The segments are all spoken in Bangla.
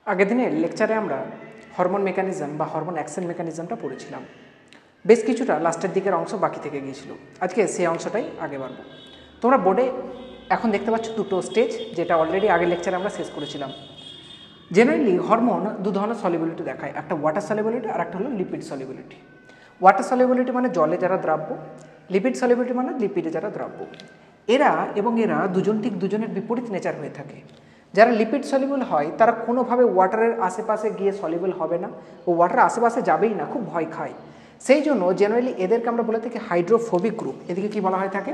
আগের দিনের লেকচারে আমরা হরমোন মেকানিজম বা হরমোন অ্যাকশন মেকানিজমটা পড়েছিলাম। বেশ কিছুটা লাস্টের দিকের অংশ বাকি থেকে গিয়েছিল। আজকে সেই অংশটাই আগে বাড়ব। তোমরা বোর্ডে এখন দেখতে পাচ্ছ দুটো স্টেজ, যেটা অলরেডি আগের লেকচারে আমরা শেষ করেছিলাম। জেনারেলি হরমোন দু ধরনের সলিবিলিটি দেখায়, একটা ওয়াটার সলিবিলিটি আর একটা হলো লিপিড সলিবিলিটি। ওয়াটার সলিবিলিটি মানে জলে যারা দ্রাব্য, লিপিড সলিবিলিটি মানে লিপিডে যারা দ্রাব্য। এরা দুজন ঠিক দুজনের বিপরীত নেচার হয়ে থাকে। যারা লিপিড সলিবল হয় তারা কোনোভাবে ওয়াটারের আশেপাশে গিয়ে সলিবল হবে না, ও ওয়াটারের আশেপাশে যাবেই না, খুব ভয় খায়। সেই জন্য জেনারেলি এদেরকে আমরা বলে থাকি হাইড্রোফোবিক গ্রুপ। এদিকে কি বলা হয় থাকে?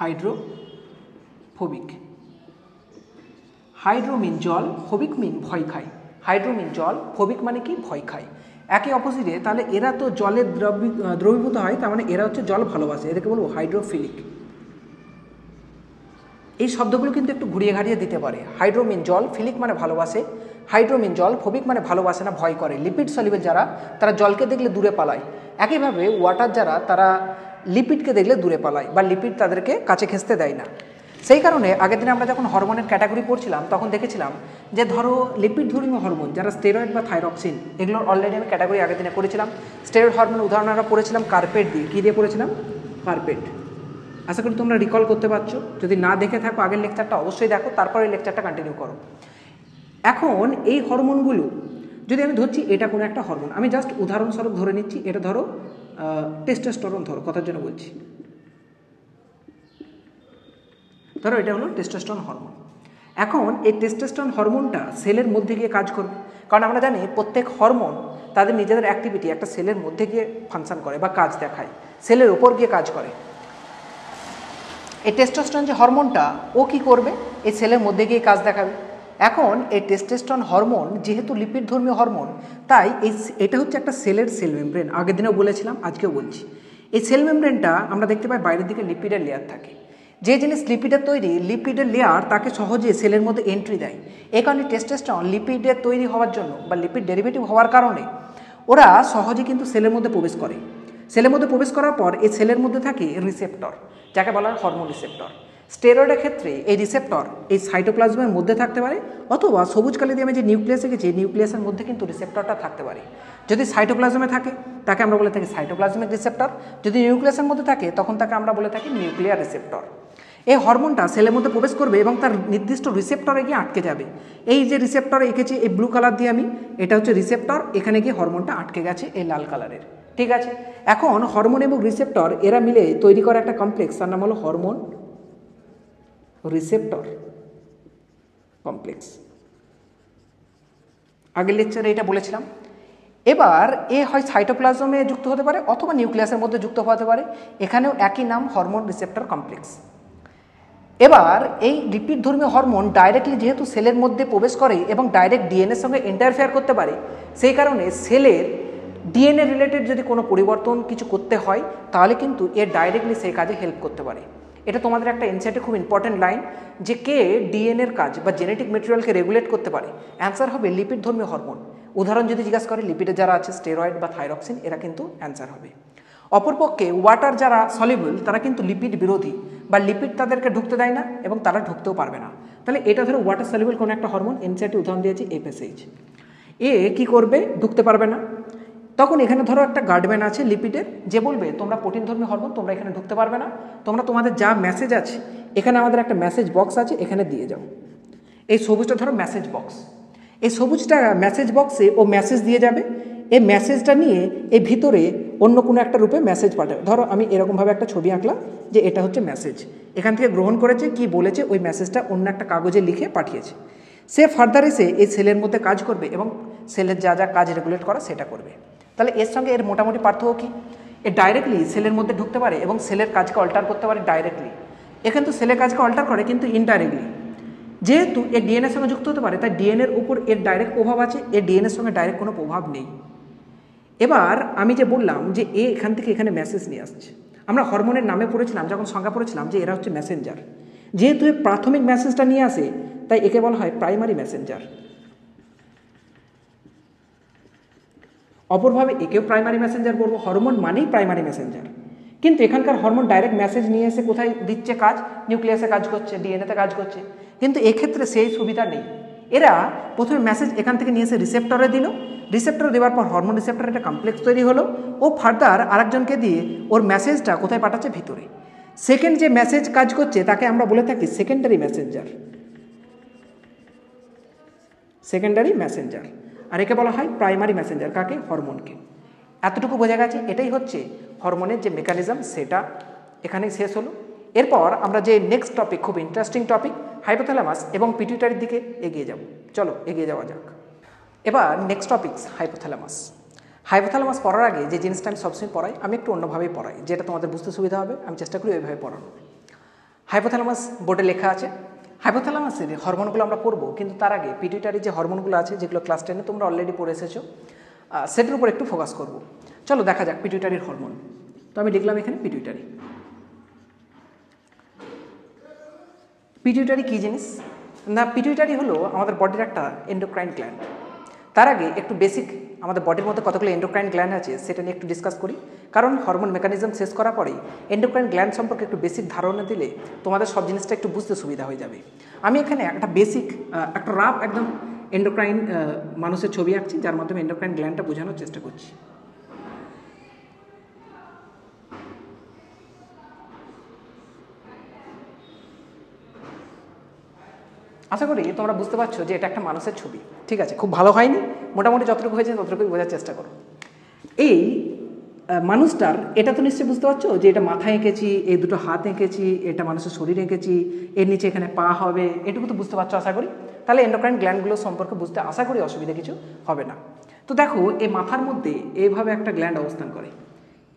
হাইড্রোফোবিক। হাইড্রো মিন জল, ফোবিক মিন ভয় খায়। হাইড্রো মিন জল, ফোবিক মানে কি ভয় খায়। একই অপোজিটে তাহলে এরা তো জলে দ্রবীভূত হয়, তার মানে এরা হচ্ছে জল ভালোবাসে, এদেরকে বলবো হাইড্রোফিলিক। এই শব্দগুলো কিন্তু একটু ঘুরিয়ে ঘাড়িয়ে দিতে পারে। হাইড্রোমিন জল, ফিলিক মানে ভালোবাসে, হাইড্রোমিন জল, ফোবিক মানে ভালোবাসে না, ভয় করে। লিপিড সলিবল যারা, তারা জলকে দেখলে দূরে পালায়। একইভাবে ওয়াটার যারা, তারা লিপিডকে দেখলে দূরে পালায় বা লিপিড তাদেরকে কাছে ঘেঁচতে দেয় না। সেই কারণে আগের দিনে আমরা যখন হরমোনের ক্যাটাগরি পড়ছিলাম তখন দেখেছিলাম যে ধরো লিপিড ধর্মীয় হরমোন যারা স্টেরয়েড বা থাইরক্সিন, এগুলোর অলরেডি আমি ক্যাটাগরি আগের দিনে করেছিলাম। স্টেরয়েড হরমোন উদাহরণ আমরা পড়েছিলাম কার্পেট দিয়ে। কী দিয়ে পড়েছিলাম? কার্পেট। আশা করি তোমরা রিকল করতে পারছো। যদি না দেখে থাকো আগের লেকচারটা অবশ্যই দেখো, তারপরে এই লেকচারটা কন্টিনিউ করো। এখন এই হরমোনগুলো যদি আমি ধরছি এটা কোনো একটা হরমোন, আমি জাস্ট উদাহরণস্বরূপ ধরে নিচ্ছি, এটা ধরো টেস্টোস্টেরন, ধরো কথার জন্য বলছি, ধরো এটা হলো টেস্টোস্টেরন হরমোন। এখন এই টেস্টোস্টেরন হরমোনটা সেলের মধ্যে গিয়ে কাজ করবে, কারণ আমরা জানি প্রত্যেক হরমোন তাদের নিজেদের অ্যাক্টিভিটি একটা সেলের মধ্যে গিয়ে ফাংশন করে বা কাজ দেখায়, সেলের ওপর গিয়ে কাজ করে। এই টেস্টোস্টেরন যে হরমোনটা, ও কি করবে? এই সেলের মধ্যে গিয়ে কাজ দেখাবে। এখন এই টেস্টোস্টেরন হরমোন যেহেতু লিপিড ধর্মীয় হরমোন, তাই এটা হচ্ছে একটা সেলের সেল মেমব্রেন। আগের দিনেও বলেছিলাম, আজকেও বলছি। এই সেল মেমব্রেনটা আমরা দেখতে পাই বাইরের দিকে লিপিডের লেয়ার থাকে। যে জিনিস লিপিডের তৈরি, লিপিডের লেয়ার তাকে সহজে সেলের মধ্যে এন্ট্রি দেয়। এই কারণে টেস্টোস্টেরন লিপিডের তৈরি হওয়ার জন্য বা লিপিড ডেরিভেটিভ হওয়ার কারণে ওরা সহজে কিন্তু সেলের মধ্যে প্রবেশ করে। সেলের মধ্যে প্রবেশ করার পর এই সেলের মধ্যে থাকে রিসেপ্টর, যাকে বলা হয় হরমোন রিসেপ্টর। স্টেরয়েডের ক্ষেত্রে এই রিসেপ্টর এই সাইটোপ্লাজমের মধ্যে থাকতে পারে, অথবা সবুজ কালি দিয়ে আমি যে নিউক্লিয়াস এঁকেছি, নিউক্লিয়াসের মধ্যে কিন্তু রিসেপ্টরটা থাকতে পারে। যদি সাইটোপ্লাজমে থাকে তাকে আমরা বলে থাকি সাইটোপ্লাজমিক রিসেপ্টর, যদি নিউক্লিয়াসের মধ্যে থাকে তখন তাকে আমরা বলে থাকি নিউক্লিয়ার রিসেপ্টর। এই হরমোনটা সেলের মধ্যে প্রবেশ করবে এবং তার নির্দিষ্ট রিসেপ্টরে গিয়ে আটকে যাবে। এই যে রিসেপ্টর এঁকেছি এই ব্লু কালার দিয়ে আমি, এটা হচ্ছে রিসেপ্টর, এখানে গিয়ে হরমোনটা আটকে গেছে এই লাল কালারের। ঠিক আছে, এখন হরমোন এবং রিসেপ্টর এরা মিলে তৈরি করা একটা কমপ্লেক্স, তার নাম হলো হরমোন রিসেপ্টর কমপ্লেক্স। আগের লেকচারে এটা বলেছিলাম। এবার এ হয় সাইটোপ্লাজমে যুক্ত হতে পারে অথবা নিউক্লিয়াসের মধ্যে যুক্ত হতে পারে, এখানেও একই নাম, হরমোন রিসেপ্টর কমপ্লেক্স। এবার এই লিপিড ধর্মীয় হরমোন ডাইরেক্টলি যেহেতু সেলের মধ্যে প্রবেশ করে এবং ডাইরেক্ট ডিএনএর সঙ্গে ইন্টারফেয়ার করতে পারে, সেই কারণে সেলের ডিএনএ রিলেটেড যদি কোনো পরিবর্তন কিছু করতে হয় তাহলে কিন্তু এর ডাইরেক্টলি সেই কাজে হেল্প করতে পারে। এটা তোমাদের একটা এনসাইটে খুব ইম্পর্টেন্ট লাইন, যে কে ডিএনএর কাজ বা জেনেটিক মেটেরিয়ালকে রেগুলেট করতে পারে। অ্যান্সার হবে লিপিড ধর্মীয় হরমোন। উদাহরণ যদি জিজ্ঞাসা করে, লিপিডে যারা আছে স্টেরয়েড বা থাইরক্সিন, এরা কিন্তু অ্যান্সার হবে। অপরপক্ষে ওয়াটার যারা সলিবল, তারা কিন্তু লিপিড বিরোধী বা লিপিড তাদেরকে ঢুকতে দেয় না এবং তারা ঢুকতেও পারবে না। তাহলে এটা ধরো ওয়াটার সলিবল কোনো একটা হরমোন, এনসাইটে উদাহরণ দিয়েছি এফএসএইচ। এ কি করবে? ঢুকতে পারবে না। তখন এখানে ধরো একটা গার্ডম্যান আছে লিপিডের, যে বলবে তোমরা প্রোটিন ধর্মী হরমোন, তোমরা এখানে ঢুকতে পারবে না, তোমরা তোমাদের যা মেসেজ আছে, এখানে আমাদের একটা মেসেজ বক্স আছে, এখানে দিয়ে যাও। এই সবুজটা ধরো মেসেজ বক্স, এই সবুজটা মেসেজ বক্সে ও মেসেজ দিয়ে যাবে। এই মেসেজটা নিয়ে এই ভিতরে অন্য কোনো একটা রূপে মেসেজ পাঠাবে। ধরো আমি এরকমভাবে একটা ছবি আঁকলাম যে এটা হচ্ছে মেসেজ, এখান থেকে গ্রহণ করেছে, কি বলেছে ওই মেসেজটা অন্য একটা কাগজে লিখে পাঠিয়েছে। সে ফার্দার এসে এই সেলের মধ্যে কাজ করবে এবং সেলের যা যা কাজ রেগুলেট করা সেটা করবে। তাহলে এর সঙ্গে এর মোটামুটি পার্থক্য কী? এ ডাইরেক্টলি সেলের মধ্যে ঢুকতে পারে এবং সেলের কাজকে অল্টার করতে পারে ডাইরেক্টলি। এখানে তো সেলের কাজকে অল্টার করে কিন্তু ইনডাইরেক্টলি। যেহেতু এর ডিএনএর সঙ্গে যুক্ত হতে পারে, তাই ডিএনএর উপর এর ডাইরেক্ট প্রভাব আছে, এর ডিএনএর সঙ্গে ডাইরেক্ট কোনো প্রভাব নেই। এবার আমি যে বললাম যে এ এখান থেকে এখানে মেসেজ নিয়ে আসছে, আমরা হরমোনের নামে পড়েছিলাম যখন সংজ্ঞা পড়েছিলাম যে এরা হচ্ছে মেসেঞ্জার। যেহেতু এ প্রাথমিক মেসেজটা নিয়ে আসে, তাই একে বলা হয় প্রাইমারি মেসেঞ্জার। অপরভাবে একেও প্রাইমারি মেসেঞ্জার বলবো, হরমোন মানেই প্রাইমারি মেসেঞ্জার। কিন্তু এখানকার হরমোন ডাইরেক্ট মেসেজ নিয়ে এসে কোথায় দিচ্ছে কাজ? নিউক্লিয়াসে কাজ করছে, ডিএনএতে কাজ করছে। কিন্তু এক্ষেত্রে সেই সুবিধা নেই। এরা প্রথমে মেসেজ এখান থেকে নিয়ে এসে রিসেপ্টরে দিল, রিসেপ্টরে দেওয়ার পর হরমোন রিসেপ্টর একটা কমপ্লেক্স তৈরি হলো, ও ফার্দার আরেকজনকে দিয়ে ওর মেসেজটা কোথায় পাঠাচ্ছে? ভিতরে। সেকেন্ড যে মেসেজ কাজ করছে তাকে আমরা বলে থাকি সেকেন্ডারি মেসেঞ্জার, সেকেন্ডারি মেসেঞ্জার। আর একে বলা হয় প্রাইমারি মেসেঞ্জার, কাকে? হরমোনকে। এতটুকু বোঝা গেছে। এটাই হচ্ছে হরমোনের যে মেকানিজম, সেটা এখানেই শেষ হলো। এরপর আমরা যে নেক্সট টপিক, খুব ইন্টারেস্টিং টপিক, হাইপোথ্যালামাস এবং পিটুইটারির দিকে এগিয়ে যাব। চলো এগিয়ে যাওয়া যাক। এবার নেক্সট টপিক হাইপোথ্যালামাস। হাইপোথ্যালামাস পড়ার আগে যে জিনিসটা আমি সবসময় পড়াই, আমি একটু অন্যভাবেই পড়াই, যেটা তোমাদের বুঝতে সুবিধা হবে। আমি চেষ্টা করি ওইভাবে পড়ানো। হাইপোথ্যালামাস বোর্ডে লেখা আছে। হাইপোথ্যালামাসের হরমোনগুলো আমরা পড়বো, কিন্তু তার আগে পিটুইটারি যে হরমোনগুলো আছে, যেগুলো ক্লাস 10-এ তোমরা অলরেডি পড়ে এসেছো, সেটার উপর একটু ফোকাস করব। চলো দেখা যাক পিটুইটারির হরমোন। তো আমি লিখলাম এখানে পিটুইটারি। পিটুইটারি কী জিনিস? না, পিটুইটারি হলো আমাদের বডির একটা এন্ডোক্রাইন গ্ল্যান্ড। তার আগে একটু বেসিক আমাদের বডির মধ্যে কতগুলো এন্ডোক্রাইন গ্ল্যান্ড আছে সেটা নিয়ে একটু ডিসকাস করি, কারণ হরমোন মেকানিজম শেষ করার পরেই এন্ডোক্রাইন গ্ল্যান্ড সম্পর্কে একটু বেসিক ধারণা দিলে তোমাদের সব জিনিসটা একটু বুঝতে সুবিধা হয়ে যাবে। আমি এখানে একটা বেসিক, একটা রাফ একদম এন্ডোক্রাইন মানুষের ছবি আঁকছি, যার মাধ্যমে এন্ডোক্রাইন গ্ল্যান্ডটা বোঝানোর চেষ্টা করছি। আশা করি তোমরা বুঝতে পারছো যে এটা একটা মানুষের ছবি। ঠিক আছে, খুব ভালো হয়নি, মোটামুটি যতটুকু হয়েছে ততটুকুই বোঝার চেষ্টা করো। এই মানুষটার এটা তো নিশ্চয়ই বুঝতে পারছো যে এটা মাথা এঁকেছি, এই দুটো হাত এঁকেছি, এটা মানুষের শরীর এঁকেছি, এর নিচে এখানে পা হবে, এটুকু তো বুঝতে পারছো আশা করি। তাহলে এন্ডোক্রাইন গ্ল্যান্ডগুলো সম্পর্কে বুঝতে আশা করি অসুবিধা কিছু হবে না। তো দেখো, এই মাথার মধ্যে এইভাবে একটা গ্ল্যান্ড অবস্থান করে,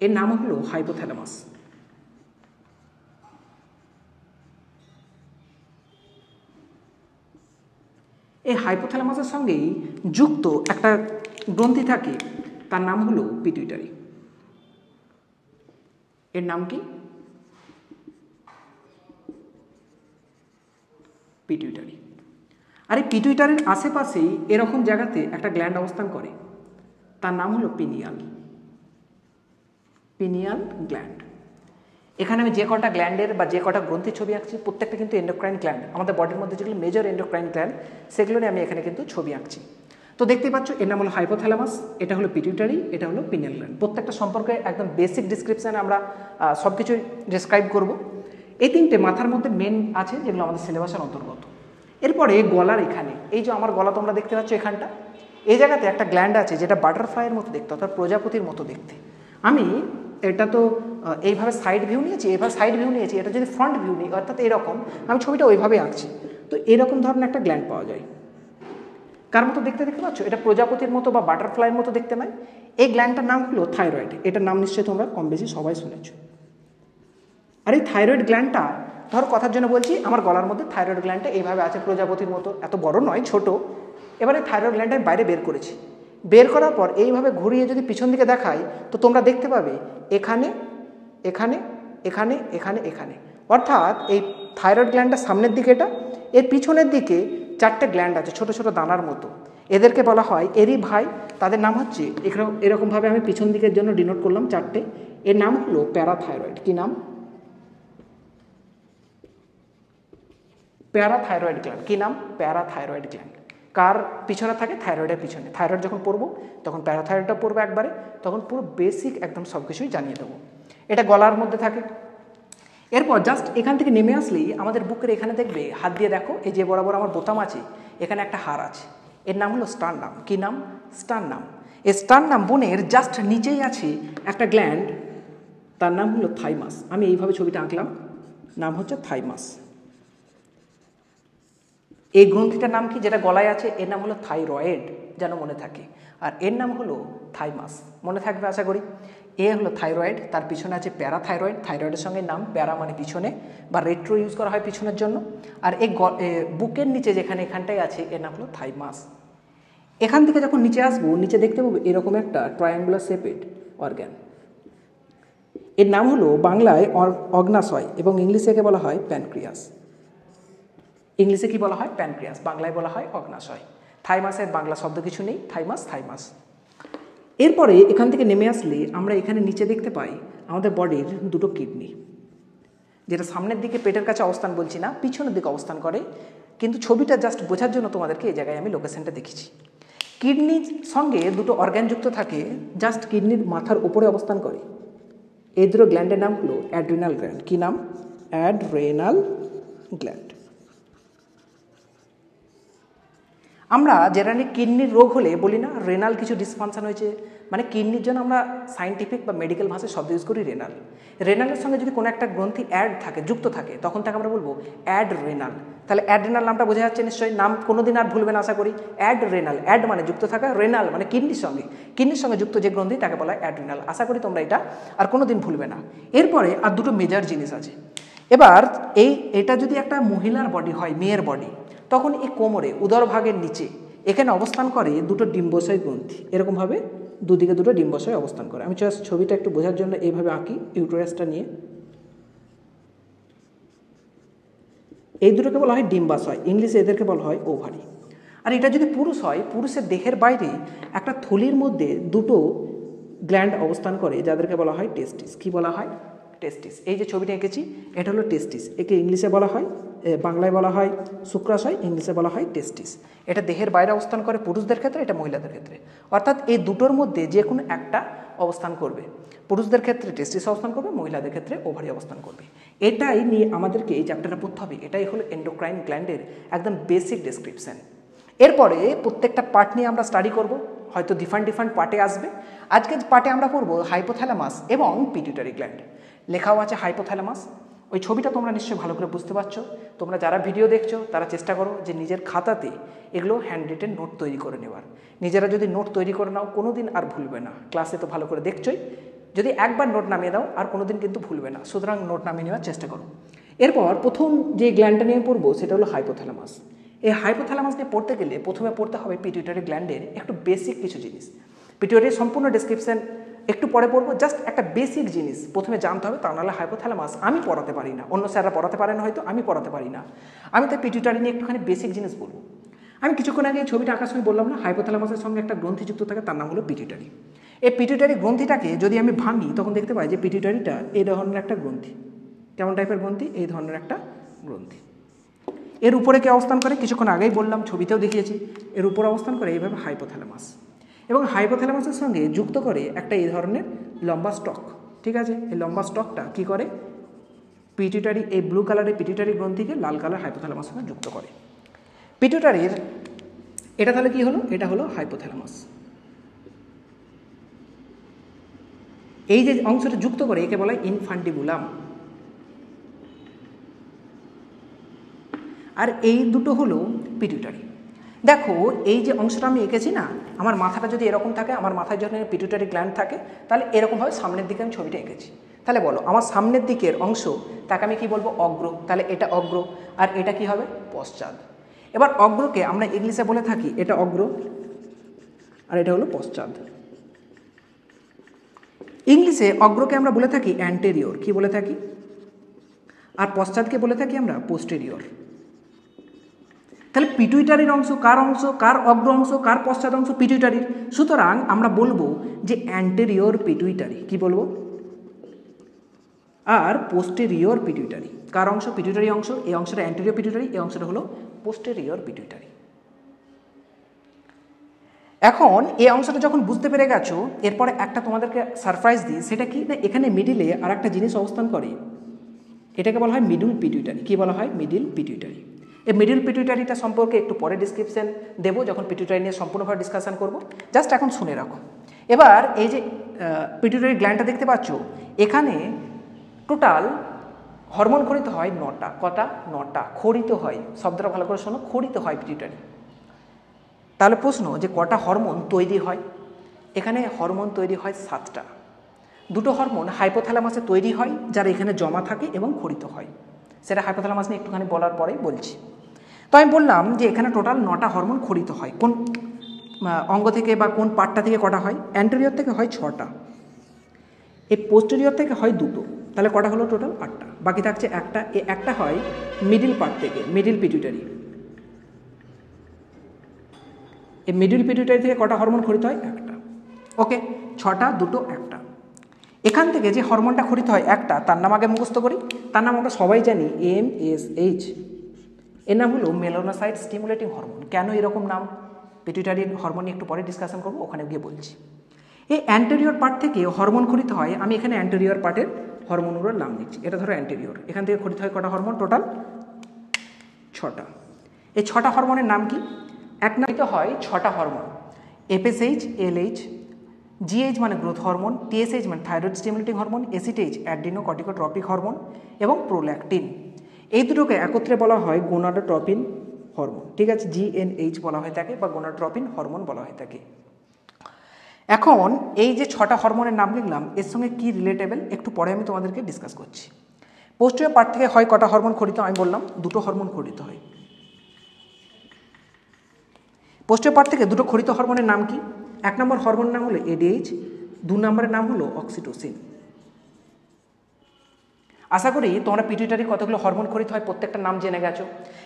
এর নাম হলো হাইপোথ্যালামাস। এই হাইপোথ্যালামাসের সঙ্গেই যুক্ত একটা গ্রন্থি থাকে, তার নাম হলো পিটুইটারি। এর নাম কি? পিটুইটারি। আর এই পিটুইটারির আশেপাশেই এরকম জায়গাতে একটা গ্ল্যান্ড অবস্থান করে, তার নাম হলো পিনিয়াল, পিনিয়াল গ্ল্যান্ড। এখানে আমি যে কটা গ্ল্যান্ডের বা যে কটা গ্রন্থির ছবি আঁকছি, প্রত্যেকটা কিন্তু এন্ডোক্রাইন গ্ল্যান্ড। আমাদের বডির মধ্যে যেগুলো মেজর এন্ডোক্রাইন গ্ল্যান্ড, সেগুলো নিয়ে আমি এখানে কিন্তু ছবি আঁকছি। তো দেখতেই পাচ্ছ, এর নাম হলো হাইপোথ্যালামাস, এটা হলো পিটুইটারি, এটা হলো পিনিয়াল গ্ল্যান্ড। প্রত্যেকটা সম্পর্কে একদম বেসিক ডিসক্রিপশানে আমরা সব কিছুই ডিসক্রাইব করব। এই তিনটে মাথার মধ্যে মেন আছে, যেগুলো আমাদের সিলেবাসের অন্তর্গত। এরপরে গলার এখানে, এই যে আমার গলা তোমরা দেখতে পাচ্ছ এখানটা, এই জায়গাতে একটা গ্ল্যান্ড আছে যেটা বাটারফ্লাইয়ের মতো দেখতে, অর্থাৎ প্রজাপতির মতো দেখতে। আমি এটা তো এইভাবে সাইড ভিউ নিয়েছি, এইভাবে সাইড ভিউ নিয়েছি, এটা যদি ফ্রন্ট ভিউ নিই, অর্থাৎ এরকম, আমি ছবিটা ওইভাবে আঁকছি। তো এরকম ধরনের একটা গ্ল্যান্ড পাওয়া যায়। কার মতো দেখতে পাচ্ছ? এটা প্রজাপতির মতো বা বাটারফ্লাইয়ের মতো দেখতে নয়। এই গ্ল্যান্ডটার নাম হলো থাইরয়েড। এটার নাম নিশ্চয়ই তোমরা কম বেশি সবাই শুনেছ। আর এই থাইরয়েড গ্ল্যান্ডটা, ধর কথার জন্য বলছি, আমার গলার মধ্যে থাইরয়েড গ্ল্যান্ডটা এইভাবে আছে প্রজাপতির মতো, এত বড় নয়, ছোট। এবারে থাইরয়েড গ্ল্যান্ডটা আমি বাইরে বের করেছি। বের করার পর এইভাবে ঘুরিয়ে যদি পিছন দিকে দেখাই, তো তোমরা দেখতে পাবে এখানে, এখানে, এখানে, এখানে, এখানে। অর্থাৎ এই থাইরয়েড গ্ল্যান্ডটা সামনের দিকে, এটা এর পিছনের দিকে চারটে গ্ল্যান্ড আছে ছোট ছোট দানার মতো। এদেরকে বলা হয় এরি ভাই। তাদের নাম হচ্ছে, এরকমভাবে আমি পিছন দিকের জন্য ডিনোট করলাম চারটে। এর নাম হলো প্যারাথাইরয়েড। কি নাম? Parathyroid gland. কি নাম? Parathyroid gland. কার পিছনে থাকে? থাইরয়েডের পিছনে। থাইরয়েড যখন পড়বো তখন প্যারাথাইরয়েডটা পড়বো একবারে, তখন পুরো বেসিক একদম সব কিছুই জানিয়ে দেবো। এটা গলার মধ্যে থাকে। এরপর জাস্ট এখান থেকে নেমে আসলেই আমাদের বুকের এখানে দেখবে, হাত দিয়ে দেখো, এই যে বরাবর আমার বোতাম আছে, এখানে একটা হাড় আছে, এর নাম হলো স্টারনাম। কি নাম? স্টারনাম। এই স্টারনাম বোনের জাস্ট নিচেই আছে একটা গ্ল্যান্ড, তার নাম হলো থাইমাস। আমি এইভাবে ছবিটা আঁকলাম, নাম হচ্ছে থাইমাস। এই গ্রন্থিটার নাম কি, যেটা গলায় আছে, এর নাম হলো থাইরয়েড, যেন মনে থাকে। আর এর নাম হলো থাইমাস, মনে থাকবে আশা করি। এ হলো থাইরয়েড, তার পিছনে আছে প্যারাথাইরয়েড। থাইরয়েডের সঙ্গে নাম, প্যারা মানে পিছনে, বা রেট্রো ইউজ করা হয় পিছনের জন্য। আর এই বুকের নিচে যেখানে এখানটাই আছে, এর নাম হলো থাইমাস। এখান থেকে যখন নিচে আসবো, নিচে দেখতে পাবো এরকম একটা ট্রায়াঙ্গুলার শেপেড অর্গ্যান। এর নাম হলো বাংলায় অগ্নাশয় এবং ইংলিশে একে বলা হয় প্যানক্রিয়াস। ইংলিশে কি বলা হয়? প্যানক্রিয়াস। বাংলায় বলা হয় অগ্নাশয়। থাইমাসের বাংলা শব্দ কিছু নেই, থাইমাস, থাইমাস। এরপরে এখান থেকে নেমে আসলে আমরা এখানে নিচে দেখতে পাই আমাদের বডির দুটো কিডনি, যেটা সামনের দিকে পেটের কাছে অবস্থান বলছি না, পিছনের দিকে অবস্থান করে। কিন্তু ছবিটা জাস্ট বোঝার জন্য তোমাদেরকে এই জায়গায় আমি লোকেশনটা দেখিয়েছি। কিডনির সঙ্গে দুটো অর্গান যুক্ত থাকে, জাস্ট কিডনির মাথার উপরে অবস্থান করে। এই দুটো গ্ল্যান্ডের নাম হলো অ্যাড্রিনাল গ্ল্যান্ড। কী নাম? Adrenal gland. আমরা জেনারেলি কিডনির রোগ হলে বলি না রেনাল কিছু ডিসফাংশন হয়েছে, মানে কিডনির জন্য আমরা সায়েন্টিফিক বা মেডিকেল ভাষায় শব্দ ইউজ করি রেনাল। রেনালের সঙ্গে যদি কোনো একটা গ্রন্থি অ্যাড থাকে, যুক্ত থাকে, তখন তাকে আমরা বলবো অ্যাডরেনাল। তাহলে অ্যাডরেনাল নামটা বোঝা যাচ্ছে নিশ্চয়ই, নাম কোনোদিন আর ভুলবেন আশা করি। অ্যাডরেনাল, অ্যাড মানে যুক্ত থাকা, রেনাল মানে কিডনির সঙ্গে যুক্ত যে গ্রন্থি তাকে বলা হয় অ্যাডরেনাল। আশা করি তোমরা এটা আর কোনোদিন ভুলবে না। এরপরে আর দুটো মেজর জিনিস আছে। এবার এটা যদি একটা মহিলার বডি হয়, মেয়ের বডি, তখন এই কোমরে উদরভাগের নিচে এখানে অবস্থান করে দুটো ডিম্বাশয় গ্রন্থি। এরকমভাবে দুদিকে দুটো ডিম্বাশয় অবস্থান করে। আমি জাস্ট ছবিটা একটু বোঝার জন্য এইভাবে আঁকি, ইউটেরাসটা নিয়ে। এই দুটোকে বলা হয় ডিম্বাশয়, ইংলিশে এদেরকে বলা হয় ওভারি। আর এটা যদি পুরুষ হয়, পুরুষের দেহের বাইরে একটা থলির মধ্যে দুটো গ্ল্যান্ড অবস্থান করে, যাদেরকে বলা হয় টেস্টিস। কি বলা হয়? টেস্টিস। এই যে ছবিটা এঁকেছি, এটা হলো টেস্টিস। একে ইংলিশে বলা হয়, বাংলায় বলা হয় শুক্রাশয়, ইংলিশে বলা হয় টেস্টিস। এটা দেহের বাইরে অবস্থান করে পুরুষদের ক্ষেত্রে, এটা মহিলাদের ক্ষেত্রে। অর্থাৎ এই দুটোর মধ্যে যে কোনো একটা অবস্থান করবে। পুরুষদের ক্ষেত্রে টেস্টিস অবস্থান করবে, মহিলাদের ক্ষেত্রে ওভারি অবস্থান করবে। এটাই নিয়ে আমাদেরকে এই চ্যাপ্টারটা পড়তে হবে। এটাই হলো এন্ডোক্রাইন গ্ল্যান্ডের একদম বেসিক ডেসক্রিপশন। এরপরে প্রত্যেকটা পার্ট নিয়ে আমরা স্টাডি করব, হয়তো ডিফারেন্ট পার্টে আসবে। আজকের পার্টে আমরা পড়ব হাইপোথ্যালামাস এবং পিটুইটারি গ্ল্যান্ড। লেখাও আছে হাইপোথ্যালামাস। ওই ছবিটা তোমরা নিশ্চয়ই ভালো করে বুঝতে পারছো। তোমরা যারা ভিডিও দেখছো তারা চেষ্টা করো যে নিজের খাতাতে এগুলো হ্যান্ড রিটেন নোট তৈরি করে নেওয়ার। নিজেরা যদি নোট তৈরি করে নাও, কোনো দিন আর ভুলবে না। ক্লাসে তো ভালো করে দেখছোই, যদি একবার নোট নামিয়ে দাও আর কোনো দিন কিন্তু ভুলবে না। সুতরাং নোট নামিয়ে নেওয়ার চেষ্টা করো। এরপর প্রথম যে গ্ল্যান্ডটা নিয়ে পড়বো সেটা হলো হাইপোথ্যালামাস। এই হাইপোথ্যালামাস নিয়ে পড়তে গেলে প্রথমে পড়তে হবে পিটুইটারি গ্ল্যান্ডের একটু বেসিক কিছু জিনিস। পিটুইটারির সম্পূর্ণ ডেসক্রিপশন একটু পরে পড়বো, জাস্ট একটা বেসিক জিনিস প্রথমে জানতে হবে, তা নাহলে হাইপোথ্যালামাস আমি পড়াতে পারি না, অন্য স্যাররা পড়াতে পারে না, হয়তো আমি পড়াতে পারি না। আমি তো পিটুইটারি নিয়ে একটুখানি বেসিক জিনিস বলবো। আমি কিছুক্ষণ আগে এই ছবিটা আঁকার সময় বললাম না, হাইপোথ্যালামাসের সঙ্গে একটা গ্রন্থি যুক্ত থাকে, তার নাম হলো পিটুইটারি। এই পিটুইটারি গ্রন্থিটাকে যদি আমি ভাঙি, তখন দেখতে পাই যে পিটুইটারিটা এই ধরনের একটা গ্রন্থি। কেমন টাইপের গ্রন্থি? এই ধরনের একটা গ্রন্থি। এর উপরে কে অবস্থান করে? কিছুক্ষণ আগেই বললাম, ছবিতেও দেখিয়েছি। এর উপরে অবস্থান করে এইভাবে হাইপোথ্যালামাস, এবং হাইপোথ্যালামাসের সঙ্গে যুক্ত করে একটা এই ধরনের লম্বা স্টক। ঠিক আছে, এই লম্বা স্টকটা কি করে? পিটুইটারি, এই ব্লু কালারের পিটুইটারি গ্রন্থিকে লাল কালার হাইপোথ্যালামাসের সঙ্গে যুক্ত করে। পিটুইটারির এটা তাহলে কি হলো? এটা হলো হাইপোথ্যালামাস। এই যে অংশটা যুক্ত করে একে বলা হয় ইনফান্ডিবুলাম। আর এই দুটো হলো পিটুইটারি। দেখো এই যে অংশটা আমি এঁকেছি না, আমার মাথাটা যদি এরকম থাকে, আমার মাথায় যখন পিটুইটারি গ্ল্যান্ড থাকে, তাহলে এরকমভাবে সামনের দিকে আমি ছবিটা এঁকেছি। তাহলে বলো আমার সামনের দিকের অংশ, তাকে আমি কি বলবো? অগ্র। তাহলে এটা অগ্র, আর এটা কি হবে? পশ্চাৎ। এবার অগ্রকে আমরা ইংলিশে বলে থাকি এটা অগ্র, আর এটা হলো পশ্চাৎ। ইংলিশে অগ্রকে আমরা বলে থাকি অ্যান্টেরিয়র। কি বলে থাকি? আর পশ্চাৎকে বলে থাকি আমরা পোস্টেরিয়র। তাহলে পিটুইটারির অংশ কার অংশ? কার অগ্র অংশ? কার পশ্চাৎ অংশ? পিটুইটারির। সুতরাং আমরা বলবো যে অ্যান্টেরিয়র পিটুইটারি। কি বলবো? আর পোস্টেরিয়র পিটুইটারি। কার অংশ? পিটুইটারি অংশ। এই অংশটা অ্যান্টেরিয়র পিটুইটারি, এই অংশটা হলো পোস্টেরিয়র পিটুইটারি। এখন এই অংশটা যখন বুঝতে পেরে গেছো, এরপরে একটা তোমাদেরকে সারপ্রাইজ দিই। সেটা কি না, এখানে মিডিলে আর একটা জিনিস অবস্থান করে, এটাকে বলা হয় মিডল পিটুইটারি। কি বলা হয়? Middle pituitary. এই মিডল পিটুইটারিটা সম্পর্কে একটু পরে ডিসক্রিপশন দেবো, যখন পিটুইটারি নিয়ে সম্পূর্ণভাবে ডিসকাশন করব। জাস্ট এখন শুনে রাখো। এবার এই যে পিটুইটারি গ্ল্যান্ডটা দেখতে পাচ্ছ, এখানে টোটাল হরমোন খরিত হয় 9টা। কটা? 9টা খরিত হয়। শব্দটা ভালো করে শোনো, খরিত হয় পিটুইটারি। তাহলে প্রশ্ন যে কটা হরমোন তৈরি হয়? এখানে হরমোন তৈরি হয় 7টা। দুটো হরমোন হাইপোথ্যালামাসে তৈরি হয়, যারা এখানে জমা থাকে এবং খরিত হয়। সেটা হাইপোথ্যালামাস নিয়ে একটুখানি বলার পরেই বলছি। তো আমি বললাম যে এখানে টোটাল 9টা হরমোন খরিত হয়। কোন অঙ্গ থেকে বা কোন পার্টটা থেকে কটা হয়? অ্যান্টেরিয়র থেকে হয় 6টা, এই পোস্টেরিয়র থেকে হয় 2টো। তাহলে কটা হলো? টোটাল 8টা। বাকি থাকছে একটা। এই একটা হয় মিডিল পার্ট থেকে, মিডিল পিটুইটারি। এই মিডিল পিটুইটারি থেকে কটা হরমোন খরিত হয়? একটা। ওকে, 6টা, 2টো, একটা। এখান থেকে যে হরমোনটা খরিত হয় একটা, তার নাম আগে মুখস্থ করি। তার নাম আমরা সবাই জানি MSH। এর নাম হলো মেলানোসাইট স্টিমুলেটিং হরমোন। কেন এরকম নাম? পিটুইটারি হরমোন নিয়ে একটু পরে ডিসকাশন করবো, ওখানে গিয়ে বলছি। এই অ্যান্টেরিয়র পার্ট থেকে হরমোন খরিত হয়। আমি এখানে অ্যান্টেরিয়র পার্টের হরমোনগুলোর নাম নিচ্ছি। এটা ধরো অ্যান্টেরিয়র, এখান থেকে খরিত হয় কটা হরমোন? টোটাল 6টা। এই 6টা হরমোনের নাম কি? এক নামিত হয় 6টা হরমোন: এফএসএইচ, এলএইচ, জিএইচ মানে গ্রোথ হরমোন, টিএসএইচ মানে thyroid stimulating hormone, ACTH adrenocorticotropic hormone এবং প্রোল্যাকটিন। এই দুটোকে একত্রে বলা হয় গোনাডোট্রপিন হরমোন। ঠিক আছে, জিএনএইচ বলা হয়ে থাকে বা গোনাডোট্রপিন হরমোন বলা হয়ে থাকে। এখন এই যে 6টা হরমোনের নাম লিখলাম, এর সঙ্গে কি রিলেটেবল একটু পরে আমি তোমাদেরকে ডিসকাস করছি। পোস্টিরিয়র পার্ট থেকে হয় কটা হরমোন খরিত? আমি বললাম 2টো হরমোন খরিত হয়। পোস্টিরিয়র পার্ট থেকে 2টো খরিত হরমোনের নাম কি? 1 নম্বর হরমোনের নাম হলো এডিএইচ, 2 নম্বরের নাম হলো অক্সিটোসিন। আশা করি তোমরা পিটুইটারি কতগুলো হরমোন খরিত হয় প্রত্যেকটা নাম জেনে গেছো।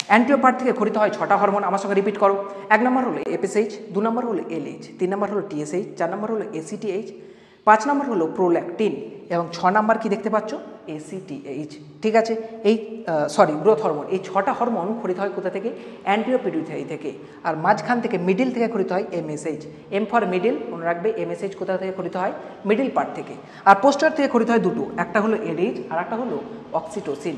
অ্যান্টেরিয়র পার্ট থেকে খরিত হয় 6টা হরমোন, আমার সঙ্গে রিপিট করো। 1 নম্বর হলো এফএসএইচ, 2 নম্বর হলো এলএইচ, 3 নম্বর হলো টিএসএইচ, 4 নম্বর হলো এসিটিএইচ, 5 নম্বর হলো প্রোল্যাকটিন এবং 6 নম্বর কি দেখতে পাচ্ছ? এসিটিএইচ। ঠিক আছে, এই গ্রোথ হরমোন। এই 6টা হরমোন খরিত হয় কোথা থেকে? অ্যান্টেরিয়র পিটুইটারি থেকে। আর মাঝখান থেকে মিডিল থেকে খরিত হয় এমএসএইচ। এম ফর মিডিল, মনে রাখবে। এমএসএইচ কোথা থেকে খরিত হয়? মিডিল পার্ট থেকে। আর পোস্টার থেকে খরিত হয় 2টো, একটা হলো এডিএইচ আর একটা হলো অক্সিটোসিন।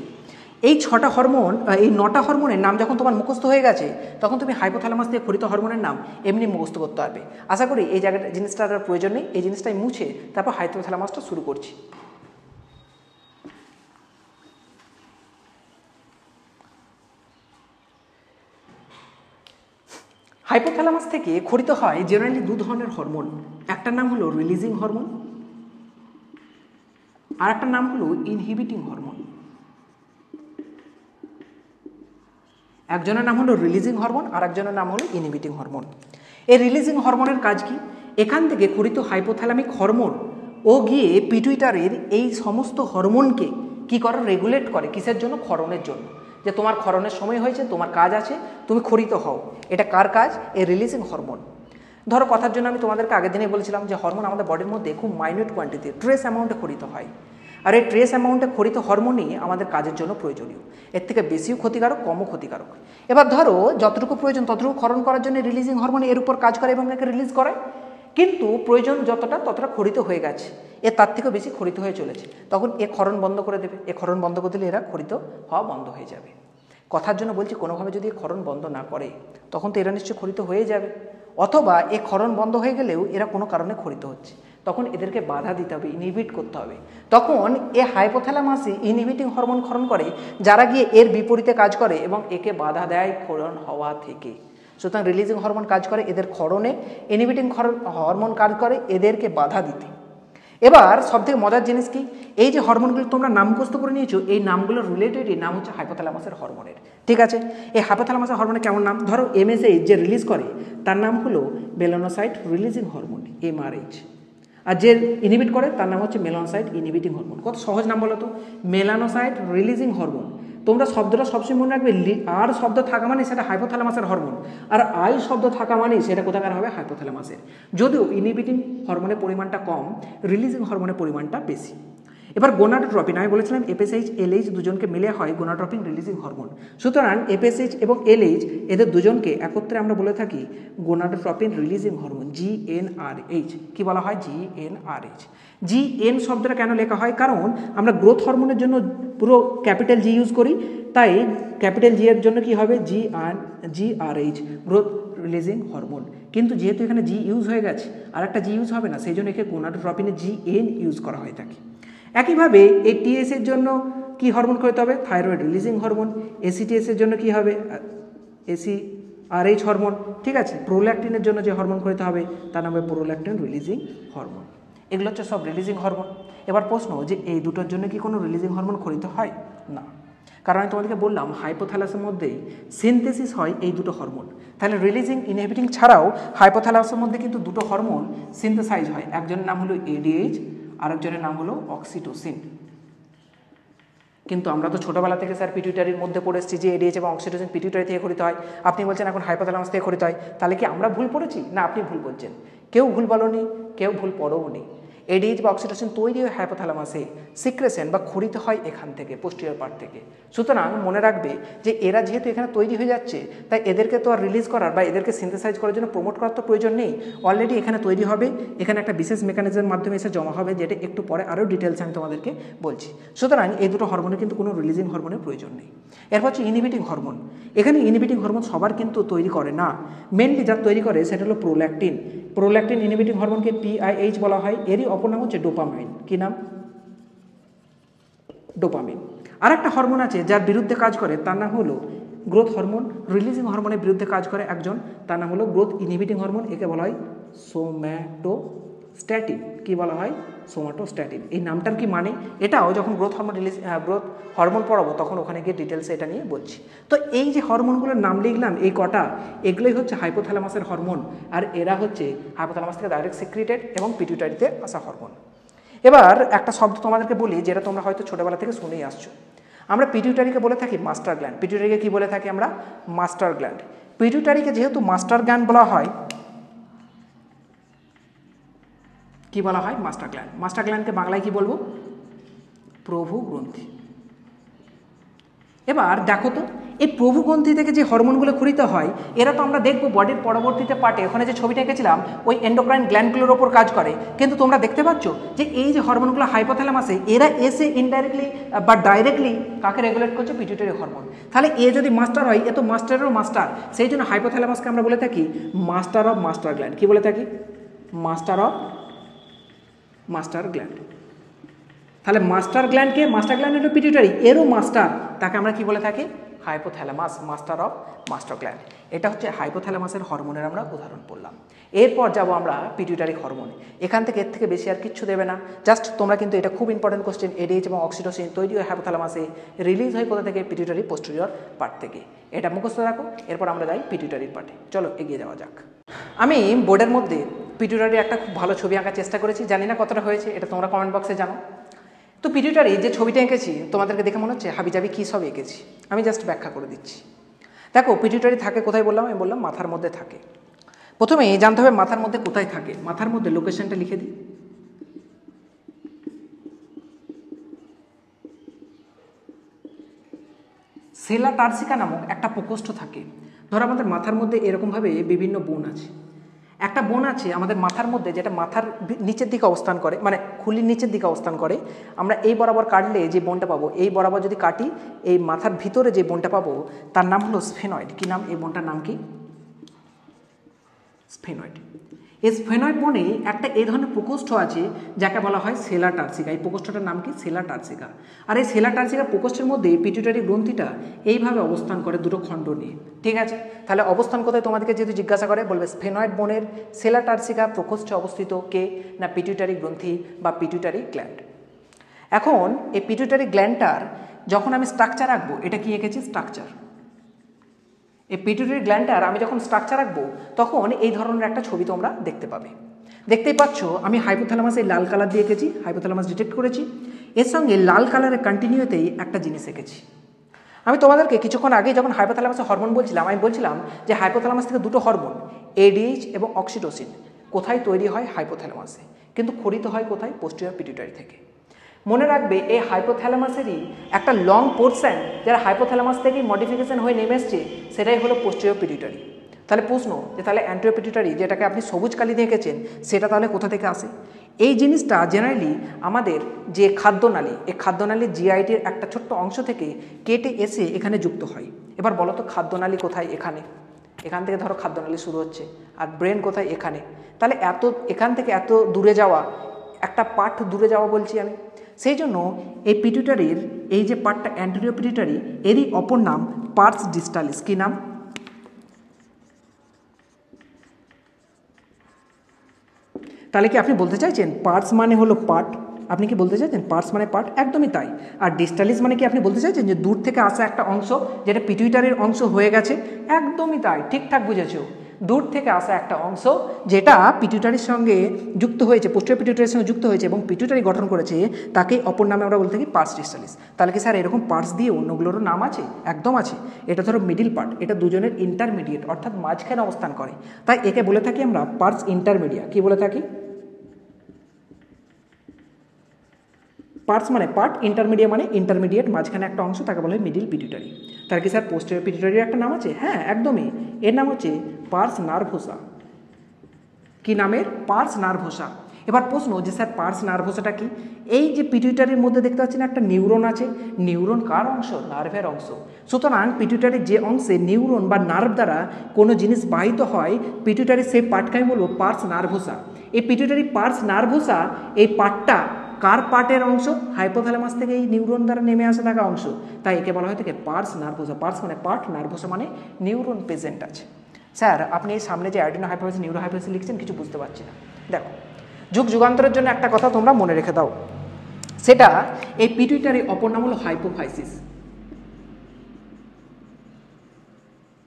এই 6টা হরমোন, এই 9টা হরমোনের নাম যখন তোমার মুখস্থ হয়ে গেছে, তখন তুমি হাইপোথ্যালামাস থেকে খরিত হরমোনের নাম এমনি মুখস্থ করতে পারবে। আশা করি এই জায়গাটা জিনিসটার প্রয়োজন নেই, এই জিনিসটাই মুছে তারপর হাইপোথ্যালামাসটা শুরু করছি। হাইপোথ্যালামাস থেকে খরিত হয় জেনারেলি 2 ধরনের হরমোন। একটার নাম হলো রিলিজিং হরমোন আর একটার নাম হলো ইনহিবিটিং হরমোন। একজনের নাম হলো রিলিজিং হরমোন আর একজনের নাম হলো ইনহিবিটিং হরমোন। এই রিলিজিং হরমোনের কাজ কি? এখান থেকে খরিত হাইপোথ্যালামিক হরমোন ও গিয়ে পিটুইটারির এই সমস্ত হরমোনকে কি করে? রেগুলেট করে। কিসের জন্য? ক্ষরণের জন্য। যে তোমার ক্ষরণের সময় হয়েছে, তোমার কাজ আছে, তুমি খরিত হও। এটা কার কাজ? এই রিলিজিং হরমোন। ধরো কথার জন্য আমি তোমাদেরকে আগের দিনে বলেছিলাম যে হরমোন আমাদের বডির মধ্যে খুব মাইনিউট কোয়ান্টিটি, ট্রেস অ্যামাউন্টে খরিত হয়। আর এই ট্রেস অ্যামাউন্টে খরিত হরমোনই আমাদের কাজের জন্য প্রয়োজনীয়। এর থেকে বেশিও ক্ষতিকারক, কমও ক্ষতিকারক। এবার ধরো যতটুকু প্রয়োজন ততটুকু ক্ষরণ করার জন্য রিলিজিং হরমোন এর উপর কাজ করে এবং একে রিলিজ করে, কিন্তু প্রয়োজন যতটা ততটা খরিত হয়ে গেছে, এর তার থেকেও বেশি খরিত হয়ে চলেছে, তখন এ ক্ষরণ বন্ধ করে দেবে। এ ক্ষরণ বন্ধ করে দিলে এরা খরিত হওয়া বন্ধ হয়ে যাবে। কথার জন্য বলছি, কোনোভাবে যদি ক্ষরণ বন্ধ না করে তখন তো এরা নিশ্চয়ই খরিত হয়ে যাবে, অথবা এ ক্ষরণ বন্ধ হয়ে গেলেও এরা কোনো কারণে খরিত হচ্ছে, তখন এদেরকে বাধা দিতে হবে, ইনহিবিট করতে হবে। তখন এ হাইপোথ্যালামাসে ইনহিবিটিং হরমোন ক্ষরণ করে, যারা গিয়ে এর বিপরীতে কাজ করে এবং একে বাধা দেয় ক্ষরণ হওয়া থেকে। সুতরাং রিলিজিং হরমোন কাজ করে এদের ক্ষরণে, ইনহিবিটিং হরমোন কাজ করে এদেরকে বাধা দিতে। এবার সবথেকে মজার জিনিস কি? এই যে হরমোনগুলো তোমরা নাম মুখস্থ করে নিয়েছো, এই নামগুলোর রিলেটেডই নাম হচ্ছে হাইপোথ্যালামাসের হরমোনের। ঠিক আছে, এই হাইপোথ্যালামাসের হরমোনের কেমন নাম? ধরো এমএসএইচ যে রিলিজ করে তার নাম হলো মেলানোসাইট রিলিজিং হরমোন, এমআরএইচ। আর যে ইনহিবিট করে তার নাম হচ্ছে মেলানোসাইট ইনহিবিটিং হরমোন। কত সহজ নাম বলো তো, মেলানোসাইট রিলিজিং হরমোন। তোমরা শব্দটা সবসময় মনে রাখবে, আর শব্দ থাকা মানে সেটা হাইপোথ্যালামাসের হরমোন, আর আই শব্দ থাকা মানে সেটা কোথাকার হবে? হাইপোথ্যালামাসের। যদিও ইনহিবিটিং হরমোনের পরিমাণটা কম, রিলিজিং হরমোনের পরিমাণটা বেশি। এবার গোনাডোট্রপিন, আমি বলেছিলাম এফএসএইচ এলএইচ দুজনকে মিলে হয় গোনাডোট্রপিন রিলিজিং হরমোন। সুতরাং এফএসএইচ এবং এলএইচ এদের দুজনকে একত্রে আমরা বলে থাকি গোনাডোট্রপিন রিলিজিং হরমোন, জিএনআরএইচ। কি বলা হয়? জিএনআরএইচ। জিএন শব্দটা কেন লেখা হয়? কারণ আমরা গ্রোথ হরমোনের জন্য পুরো ক্যাপিটাল জি ইউজ করি, তাই ক্যাপিটাল জি এর জন্য কি হবে? জিআরএইচ, গ্রোথ রিলিজিং হরমোন। কিন্তু যেহেতু এখানে জি ইউজ হয়ে গেছে, আর একটা জি ইউজ হবে না, সেই জন্য একে গোনাডোট্রপিনে জিএন ইউজ করা হয়ে থাকে। একইভাবে এই টিএস এর জন্য কি হরমোন করতে হবে? Thyroid releasing hormone. এসিটিএস এর জন্য কি হবে? এসিআরএইচ হরমোন। ঠিক আছে, প্রোল্যাকটিনের জন্য যে হরমোন করতে হবে তার নাম হবে প্রোল্যাকটিন রিলিজিং হরমোন। এগুলো হচ্ছে সব রিলিজিং হরমোন। এবার প্রশ্ন যে এই দুটোর জন্য কি কোনো রিলিজিং হরমোন খরিত হয়? না, কারণ আমি তোমাদেরকে বললাম হাইপোথ্যালাসের মধ্যেই সিনথেসিস হয় এই দুটো হরমোন। তাহলে রিলিজিং ইনহিবিটিং ছাড়াও হাইপোথ্যালাসের মধ্যে কিন্তু দুটো হরমোন সিনথেসাইজ হয়। একজনের নাম হলো এডিএইচ, আরেকজনের নাম হলো অক্সিটোসিন। কিন্তু আমরা তো ছোটোবেলা থেকে স্যার পিটুইটারির মধ্যে পড়ে এসেছি যে এডিএইচ এবং অক্সিটোসিন পিটুইটারি থেকে খরিত হয়। আপনি বলছেন এখন হাইপোথ্যালামাস থেকে খরিত হয়, তাহলে কি আমরা ভুল পড়েছি? না, আপনি ভুল বলছেন। কেউ ভুল বলোনি, কেউ ভুল পড়োও নি। এডিএইচ বা অক্সিটোসিন তৈরি হয় হাইপোথ্যালামাসে, সিক্রেশন বা ক্ষরিত হয় এখান থেকে, পোস্টেরিয়র পার্ট থেকে। সুতরাং মনে রাখবে যে এরা যেহেতু এখানে তৈরি হয়ে যাচ্ছে, তাই এদেরকে তো আর রিলিজ করার বা এদেরকে সিনথেসাইজ করার জন্য প্রমোট করার তো প্রয়োজন নেই, অলরেডি এখানে তৈরি হবে, এখানে একটা বিশেষ মেকানিজমের মাধ্যমে এসে জমা হবে, যেটা একটু পরে আরও ডিটেলস আমি তোমাদেরকে বলছি। সুতরাং এই দুটো হরমোনের কিন্তু কোনো রিলিজিং হরমোনের প্রয়োজন নেই। এরপর হচ্ছে ইনহিবিটিং হরমোন। এখানে ইনহিবিটিং হরমোন সবার কিন্তু তৈরি করে না, মেনলি যা তৈরি করে সেটা হলো প্রোল্যাকটিন। প্রোল্যাকটিন ইনহিবিটিং হরমোনকে পিআইএইচ বলা হয়, এরই অপর নাম হচ্ছে ডোপামাইন। কি নাম? ডোপামিন। আর একটা হরমোন আছে যার বিরুদ্ধে কাজ করে, তার নাম হলো গ্রোথ হরমোন। রিলিজিং হরমোনের বিরুদ্ধে কাজ করে একজন, তার নাম হলো গ্রোথ ইনহিবিটিং হরমোন, একে বলা হয় সোম্যাটোস্ট্যাটিন। কি বলা হয়? সোম্যাটোস্ট্যাটিন। এই নামটার কি মানে, এটাও যখন গ্রোথ হরমোন পড়াবো তখন ওখানে গিয়ে ডিটেলসে এটা নিয়ে বলছি। তো এই যে হরমোনগুলোর নাম লিখলাম এই কটা, এগুলোই হচ্ছে হাইপোথ্যালামাসের হরমোন, আর এরা হচ্ছে হাইপোথ্যালামাস থেকে ডাইরেক্ট সিক্রেটেড এবং পিটুইটারিতে আসা হরমোন। এবার একটা শব্দ তোমাদেরকে বলি, যেটা তোমরা হয়তো ছোটোবেলা থেকে শুনেই আসছো। আমরা পিটুইটারিকে বলে থাকি মাস্টার গ্ল্যান্ড। পিটুইটারিকে কি বলে থাকি আমরা? Master gland. পিটুইটারিকে যেহেতু মাস্টার গ্ল্যান্ড বলা হয়, কি বলা হয়? Master gland. মাস্টার গ্ল্যান্ডকে বাংলায় কি বলবো? প্রভু গ্রন্থি। এবার দেখো তো, এই প্রভু গ্রন্থি থেকে যে হরমোনগুলো ক্ষরিত হয়, এরা তো আমরা দেখবো বডির পরবর্তীতে পার্টে, ওখানে যে ছবিটা এঁকেছিলাম ওই এন্ডোক্রাইন গ্ল্যান্ডগুলোর ওপর কাজ করে। কিন্তু তোমরা দেখতে পাচ্ছ যে এই যে হরমোনগুলো হাইপোথ্যালামাসে, এরা এসে ইনডাইরেক্টলি বা ডাইরেক্টলি কাকে রেগুলেট করছে? Pituitary hormone. তাহলে এ যদি মাস্টার হয়, এ তো মাস্টারেরও মাস্টার। সেই জন্য হাইপোথ্যালামাসকে আমরা বলে থাকি মাস্টার অফ মাস্টার গ্ল্যান্ড। কি বলে থাকি? Master of master gland. তাহলে মাস্টার গ্ল্যান্ডকে, মাস্টার গ্ল্যান্ড হলো পিটুইটারি, এরও মাস্টার, তাকে আমরা কি বলে থাকি? Hypothalamus, master of master gland. এটা হচ্ছে হাইপোথ্যালামাসের হরমোনের আমরা উদাহরণ পড়লাম। এরপর যাব আমরা পিটুইটারি হরমোন। এখান থেকে এর থেকে বেশি আর কিচ্ছু দেবে না, জাস্ট তোমরা কিন্তু এটা খুব ইম্পর্টেন্ট কোশ্চেন, এডিএইচ এবং অক্সিটোসিন তৈরি হয় হাইপোথ্যালামাসে, রিলিজ হয় কোথা থেকে? পিটুইটারি পোস্টেরিয়র পার্ট থেকে। এটা মুখস্থ রাখো। এরপর আমরা যাই পিটুইটারির পার্টে। চলো এগিয়ে যাওয়া যাক। আমি বোর্ডের মধ্যে পিটুইটারির একটা খুব ভালো ছবি আঁকার চেষ্টা করেছি, জানি না কতটা হয়েছে, এটা তোমরা কমেন্ট বক্সে জানো। তো পিটুইটারি যে ছবিটা এঁকেছি তোমাদেরকে দেখে মনে হচ্ছে হাবিজাবি কী সব এঁকেছি, আমি জাস্ট ব্যাখ্যা করে দিচ্ছি। দেখো, পিটুইটারি থাকে কোথায় বললাম? আমি বললাম মাথার মধ্যে থাকে। প্রথমে জানতে হবে মাথার মধ্যে কোথায় থাকে। মাথার মধ্যে লোকেশনটা লিখে দিই। সেলা টার্সিকা নামক একটা প্রকোষ্ঠ থাকে। ধরো আমাদের মাথার মধ্যে এরকমভাবে বিভিন্ন বোন আছে। একটা বোন আছে আমাদের মাথার মধ্যে, যেটা মাথার নিচের দিকে অবস্থান করে, মানে খুলির নিচের দিকে অবস্থান করে। আমরা এই বরাবর কাটলে যে বোনটা পাবো, এই বরাবর যদি কাটি, এই মাথার ভিতরে যে বোনটা পাবো তার নাম হলো স্ফেনয়েড। কি নাম? এই বোনটার নাম কি? স্ফেনয়েড। এই স্ফেনয়েড বোনে একটা এই ধরনের প্রকোষ্ঠ আছে যাকে বলা হয় সেলা টার্সিকা। এই প্রকোষ্ঠটার নাম কি? সেলা টার্সিকা। আর এই সেলা টার্সিকা প্রকোষ্ঠের মধ্যে পিটুইটারি গ্রন্থিটা এইভাবে অবস্থান করে দুটো খণ্ড নিয়ে। ঠিক আছে, তাহলে অবস্থান কোথায় তোমাদেরকে যেহেতু জিজ্ঞাসা করে, বলবে স্ফেনয়েড বোনের সেলা টার্সিকা প্রকোষ্ঠে অবস্থিত। কে? না পিটুইটারি গ্রন্থি বা পিটুইটারি গ্ল্যান্ড। এখন এই পিটুইটারি গ্ল্যান্ডটার যখন আমি স্ট্রাকচার আঁকবো, এটা কি এঁকেছি? স্ট্রাকচার। এই পিটুইটারি গ্ল্যান্ডটার আমি যখন স্ট্রাকচার আঁকবো তখন এই ধরনের একটা ছবি তোমরা দেখতে পাবে। দেখতেই পাচ্ছ আমি হাইপোথ্যালামাস এই লাল কালার দিয়ে এঁকেছি, হাইপোথ্যালামাস ডিটেক্ট করেছি। এর সঙ্গে লাল কালারের কন্টিনিউতেই একটা জিনিস এঁকেছি। আমি তোমাদেরকে কিছুক্ষণ আগে যখন হাইপোথ্যালামাসের হরমোন বলছিলাম, আমি বলছিলাম যে হাইপোথ্যালামাস থেকে দুটো হরমোন এডিএইচ এবং অক্সিটোসিন কোথায় তৈরি হয়? হাইপোথ্যালামাসে। কিন্তু ক্ষরিত হয় কোথায়? পোস্টেরিয়র পিটুইটারি থেকে। মনে রাখবে এই হাইপোথ্যালামাসেরই একটা লং পোর্শন যারা হাইপোথ্যালামাস থেকেই মডিফিকেশন হয়ে নেমে এসছে, সেটাই হলো পোস্টেরিয়র পিটুইটারি। তাহলে প্রশ্ন যে তাহলে অ্যান্টেরিয়র পিটুইটারি যেটাকে আপনি সবুজ কালি দিয়ে এঁকেছেন, সেটা তাহলে কোথা থেকে আসে? এই জিনিসটা জেনারেলি আমাদের যে খাদ্যনালী, এই খাদ্যনালীর জিআইটির একটা ছোট্ট অংশ থেকে কেটে এসে এখানে যুক্ত হয়। এবার বলো তো খাদ্যনালী কোথায়? এখানে। এখান থেকে ধরো খাদ্যনালী শুরু হচ্ছে, আর ব্রেন কোথায়? এখানে। তাহলে এখান থেকে এত দূরে যাওয়া, একটা পার্ট দূরে যাওয়া বলছি আমি। সেই জন্য এই পিটুইটারির এই যে পার্টটা অ্যান্টেরিয়র পিটুইটারি, এরই অপর নাম পার্স ডিস্টালিস। কি নাম? তাহলে কি আপনি বলতে চাইছেন পার্স মানে হলো পার্ট? আপনি কি বলতে চাইছেন পার্স মানে পার্ট? একদমই তাই। আর ডিস্টালিস মানে কি আপনি বলতে চাইছেন যে দূর থেকে আসা একটা অংশ যেটা পিটুইটারির অংশ হয়ে গেছে? একদমই তাই, ঠিকঠাক বুঝেছো। দূর থেকে আসা একটা অংশ যেটা পিটুইটারির সঙ্গে যুক্ত হয়েছে, পোস্টেরিয়র পিটুইটারির সঙ্গে যুক্ত হয়েছে এবং পিটুইটারি গঠন করেছে, তাকে অপর নামে আমরা বলতে থাকি পার্স ডিস্টালিস। তাহলে কি স্যার এরকম পার্স দিয়ে অন্যগুলোরও নাম আছে? একদম আছে। এটা ধরো মিডিল পার্ট, এটা দুজনের ইন্টারমিডিয়েট অর্থাৎ মাঝখানে অবস্থান করে, তাই একে বলে থাকি আমরা পার্স ইন্টারমিডিয়া। কি বলে থাকি? পার্টস মানে পার্ট, ইন্টারমিডিয়েট মানে ইন্টারমিডিয়েট, মাঝখানে একটা অংশ, তাকে বলা হয় মিডিল পিটুইটারি। তার কি স্যার পোস্টেরিয়র পিটুইটারির একটা নাম আছে? হ্যাঁ, একদমই, এর নাম হচ্ছে পার্স নার্ভোসা। কি নামের? Pars nervosa. এবার প্রশ্ন যে স্যার পার্স নার্ভোসাটা কি? এই যে পিটুইটারির মধ্যে দেখতে পাচ্ছেন একটা নিউরন আছে, নিউরন কার অংশ? নার্ভের অংশ। সুতরাং পিটুইটারির যে অংশে নিউরন বা নার্ভ দ্বারা কোনো জিনিস বাহিত হয়, পিটুইটারির সেই পার্টকে আমি বলবো পার্স নার্ভোসা। এই পিটুইটারি পার্স নার্ভোসা, এই পার্টটা কার পার্টের অংশ? হাইপোথ্যালামাস থেকে এই নিউরন দ্বারা নেমে আসা থাকা অংশ, তাই একে বলা হয় থেকে পার্স নার্ভোসা। পার্স মানে পার্ট, নার্ভোসা মানে নিউরন প্রেজেন্ট আছে। স্যার আপনি এই সামনে যে অ্যাডিনো হাইপোথ্যালামাস নিউরো হাইপোথ্যালামাস লিখছেন, কিছু বুঝতে পারছি না। দেখো, যুগ যুগান্তরের জন্য একটা কথা তোমরা মনে রেখে দাও, সেটা এই পিটুইটারি অপর নাম হলো হাইপোফাইসিস।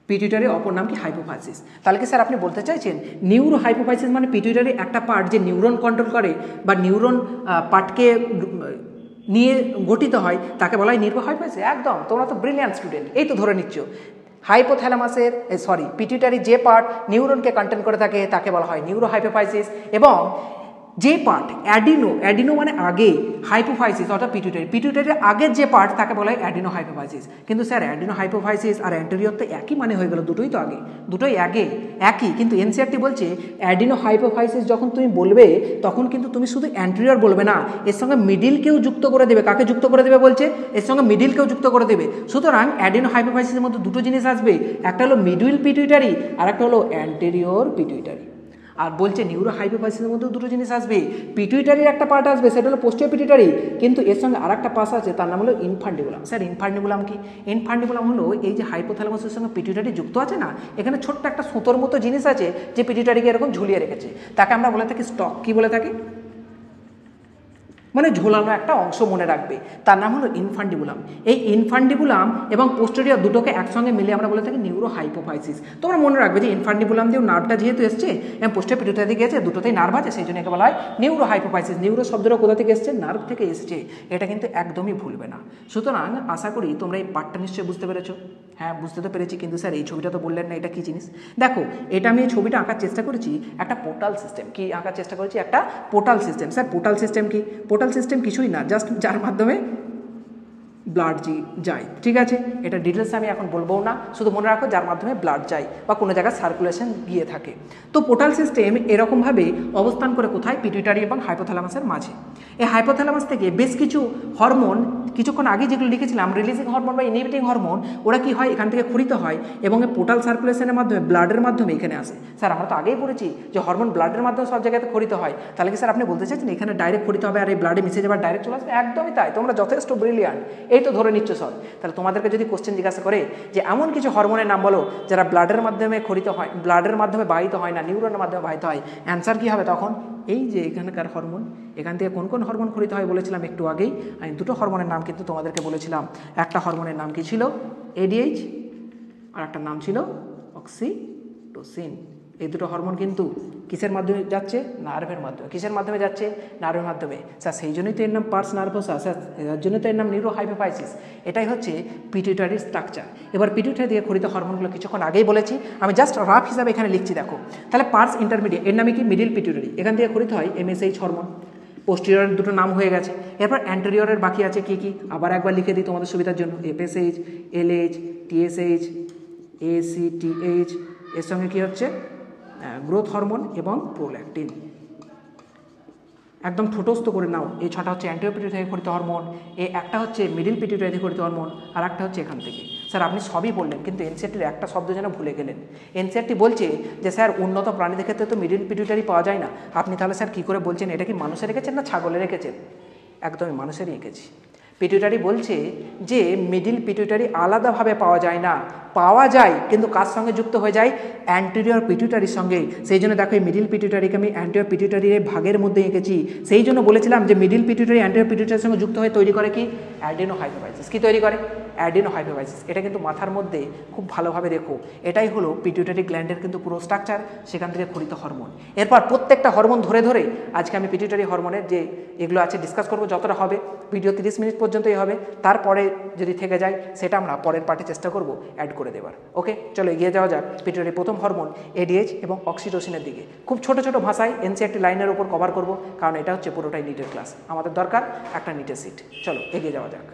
পিটুইটারি অপর নাম কি? হাইপোফাইসিস। তাহলে কি স্যার আপনি বলতে চাইছেন নিউরো হাইপোফাইসিস মানে পিটুইটারি একটা পার্ট যে নিউরন কন্ট্রোল করে বা নিউরন পার্টকে নিয়ে গঠিত হয়, তাকে বলা হয় নিউরো হাইপোফাইসিস? একদম, তোমরা তো ব্রিলিয়ান্ট স্টুডেন্ট, এই তো ধরে নিচ্ছ। হাইপোথ্যালামাসের পিটুইটারি যে পার্ট নিউরনকে কন্টেন্ট করে থাকে তাকে বলা হয় নিউরো হাইপোফাইসিস, এবং যে পার্ট অ্যাডিনো মানে আগে, হাইপোফাইসিস অর্থাৎ পিটুইটারির আগের যে পার্ট তাকে বলা হয় অ্যাডিনো হাইপোফাইসিস। কিন্তু স্যার অ্যাডিনো হাইপোফাইসিস আর অ্যান্টেরিয়র তো একই মানে হয়ে গেল, দুটোই তো আগে, দুটোই আগে একই। কিন্তু এনসিআরটি বলছে অ্যাডিনো হাইপোফাইসিস যখন তুমি বলবে তখন কিন্তু তুমি শুধু অ্যান্টেরিয়র বলবে না, এর সঙ্গে মিডিলকেও যুক্ত করে দেবে। কাকে যুক্ত করে দেবে বলছে? এর সঙ্গে মিডিলকেও যুক্ত করে দেবে। সুতরাং অ্যাডিনো হাইপোফাইসিসের মধ্যে দুটো জিনিস আসবে, একটা হলো মিডল পিটুইটারি আর একটা হলো অ্যান্টেরিয়র পিটুইটারি। আর বলছে নিউরো হাইপোফাইসিসের মধ্যে দুটো জিনিস আসবে, পিটুইটারির একটা পার্ট আসবে, সেটা হলো পোস্টেরিয়র পিটুইটারি, কিন্তু এর সঙ্গে আর একটা পাশ আছে, তার নাম হলো ইনফান্ডিবুলাম। স্যার ইনফান্ডিবুলাম কি? ইনফান্ডিবুলাম হলো এই যে হাইপোথ্যালামাসের সঙ্গে পিটুইটারি যুক্ত আছে না, এখানে ছোট্ট একটা সুতোর মতো জিনিস আছে যে পিটুইটারিকে এরকম ঝুলিয়ে রেখেছে, তাকে আমরা বলে থাকি স্টক। কি বলে থাকি? মানে ঝোলানো একটা অংশ, মনে রাখবে, তার নাম হলো ইনফান্ডিবুলাম। এই ইনফান্ডিবুলাম এবং পোস্টেরিয়র দুটোকে একসঙ্গে মিলে আমরা বলে থাকি নিউরো হাইপোফাইসিস। তোমরা মনে রাখবে যে ইনফান্ডিবুলাম দিয়ে নার্ভটা যেহেতু এসছে এবং পোস্টেরিয়র পিটুইটারি দিকে গেছে, দুটোতেই নার্ভ আছে, সেই জন্য একে বলা হয় নিউরো হাইপোফাইসিস। নিউরো শব্দটা কোথা থেকে এসছে? নার্ভ থেকে এসছে, এটা কিন্তু একদমই ভুলবে না। সুতরাং আশা করি তোমরা এই পার্টটা নিশ্চয়ই বুঝতে পেরেছো। হ্যাঁ, বুঝতে তো পেরেছি, কিন্তু স্যার এই ছবিটা তো বললেন না এটা কী জিনিস। দেখো, এটা আমি এই ছবিটা আঁকার চেষ্টা করেছি একটা পোর্টাল সিস্টেম। কি আঁকার চেষ্টা করেছি? একটা portal system. Sir portal system কি? পোর্টাল সিস্টেম কিছুই না, জাস্ট যার মাধ্যমে ব্লাড যায়। ঠিক আছে, এটা ডিটেলস আমি এখন বলবো না, শুধু মনে রাখো যার মাধ্যমে ব্লাড যায় বা কোনো জায়গায় সার্কুলেশন গিয়ে থাকে। তো পোর্টাল সিস্টেম এরকমভাবে অবস্থান করে কোথায়? পিটুইটারি এবং হাইপোথ্যালামাসের মাঝে। এই হাইপোথ্যালামাস থেকে বেশ কিছু হরমোন, কিছুক্ষণ আগে যেগুলো লিখেছিলাম রিলিজিং হরমোন বা ইনহিবিটিং হরমোন, ওরা কি হয়? এখান থেকে ক্ষরিত হয় এবং এই পোর্টাল সার্কুলেশনের মাধ্যমে ব্লাডের মাধ্যমে এখানে আসে। স্যার আমরা তো আগেই পড়েছি যে হরমোন ব্লাডের মাধ্যমে সব জায়গাতে ক্ষরিত হয়, তাহলে কি স্যার আপনি বলতে চাইছেন এখানে ডাইরেক্ট ক্ষরিত হবে আর এই ব্লাডে মিশে যাবার ডাইরেক্ট চলে আসবে? একদমই তাই, তোমরা যথেষ্ট ব্রিলিয়ান্ট, এই তো ধরে নিচ্ছ সব। তাহলে তোমাদেরকে যদি কোশ্চেন জিজ্ঞাসা করে যে এমন কিছু হরমোনের নাম বলো যারা ব্লাডের মাধ্যমে ক্ষরিত হয়, ব্লাডের মাধ্যমে বাহিত হয় না, নিউরনের মাধ্যমে বাহিত হয়, অ্যান্সার কী হবে তখন? এই যে এখানকার হরমোন, এখান থেকে কোন কোন হরমোন ক্ষরিত হয় বলেছিলাম একটু আগেই। আমি দুটো হরমোনের নাম কিন্তু তোমাদেরকে বলেছিলাম। একটা হরমোনের নাম কি ছিল? এডিএইচ, আর একটা নাম ছিল অক্সিটোসিন। এই দুটো হরমোন কিন্তু কিসের মাধ্যমে যাচ্ছে? নার্ভের মাধ্যমে। কিসের মাধ্যমে যাচ্ছে? নার্ভের মাধ্যমে। স্যার সেই জন্যই তো এর নাম পার্স নার্ভোসা, স্যার এর জন্য তো এর নাম নিউরো হাইপোফাইসিস। এটাই হচ্ছে পিটুইটারির স্ট্রাকচার। এবার পিটুইটারি দিয়ে ক্ষরিত হরমোনগুলো কিছুক্ষণ আগেই বলেছি, আমি জাস্ট রাফ হিসাবে এখানে লিখছি। দেখো তাহলে পার্স ইন্টারমিডিয়েট, এর নামে কি? Middle pituitary. এখান থেকে ক্ষরিত হয় এমএসএইচ হরমোন। পোস্টেরিয়রের দুটো নাম হয়ে গেছে, এরপর অ্যান্টেরিয়রের বাকি আছে কি কি? আবার একবার লিখে দিই তোমাদের সুবিধার জন্য। এফএসএইচ, এলএইচ, টিএসএইচ, এসিটিএইচ, এর সঙ্গে কী হচ্ছে? গ্রোথ হরমোন এবং প্রোল্যাকটিন। একদম ঠোঁটস্থ করে নাও, এই ছটা হচ্ছে অ্যান্টেরিয়র পিটুইটারি থেকে ক্ষরিত হরমোন, এই একটা হচ্ছে মিডিল পিটুইটারি থেকে ক্ষরিত হরমোন, আর একটা হচ্ছে এখান থেকে। স্যার আপনি সবই বললেন, কিন্তু এনসিআরটির একটা শব্দ যেন ভুলে গেলেন। এনসিআরটি বলছে যে স্যার উন্নত প্রাণীদের ক্ষেত্রে তো মিডিল পিটুইটারি পাওয়া যায় না। আপনি তাহলে স্যার কী করে বলছেন? এটা কি মানুষে রেখেছেন না ছাগলে রেখেছেন? একদমই মানুষেরই এঁকেছি। পিটুইটারি বলছে যে মিডিল পিটুইটারি আলাদাভাবে পাওয়া যায় না, পাওয়া যায় কিন্তু কার সঙ্গে যুক্ত হয়ে যায়? অ্যান্টেরিয়র পিটুইটারির সঙ্গে। সেই জন্য দেখো এই মিডিল পিটুইটারিকে আমি অ্যান্টেরিয়র পিটুইটারির ভাগের মধ্যে এঁকেছি। সেই জন্য বলেছিলাম যে মিডিল পিটুইটারি অ্যান্টেরিয়র পিটুইটারির সঙ্গে যুক্ত হয়ে তৈরি করে কি? Adeno hypophysis. কি তৈরি করে? Adeno hypophysis. এটা কিন্তু মাথার মধ্যে খুব ভালোভাবে রেখো, এটাই হলো পিটিউটারি গ্ল্যান্ডের কিন্তু পুরো স্ট্রাকচার, সেখান থেকে ক্ষরিত হরমোন। এরপর প্রত্যেকটা হরমোন ধরে ধরে আজকে আমি পিটিউটারি হরমোনের যে এগুলো আছে ডিসকাস করবো, যতটা হবে। ভিডিও 30 মিনিট পর্যন্তই হবে, তারপরে যদি থেকে যায় সেটা আমরা পরের পার্টে চেষ্টা করব অ্যাড করে দেওয়ার। ওকে, চলো এগিয়ে যাওয়া যাক পিটিউটারি প্রথম হরমোন এডিএইচ এবং অক্সিটোসিনের দিকে। খুব ছোট ছোট ভাষায় এনসিইআরটি লাইনের উপর কভার করব, কারণ এটা হচ্ছে পুরোটাই নিটের ক্লাস, আমাদের দরকার একটা নিটের সিট। চলো এগিয়ে যাওয়া যাক।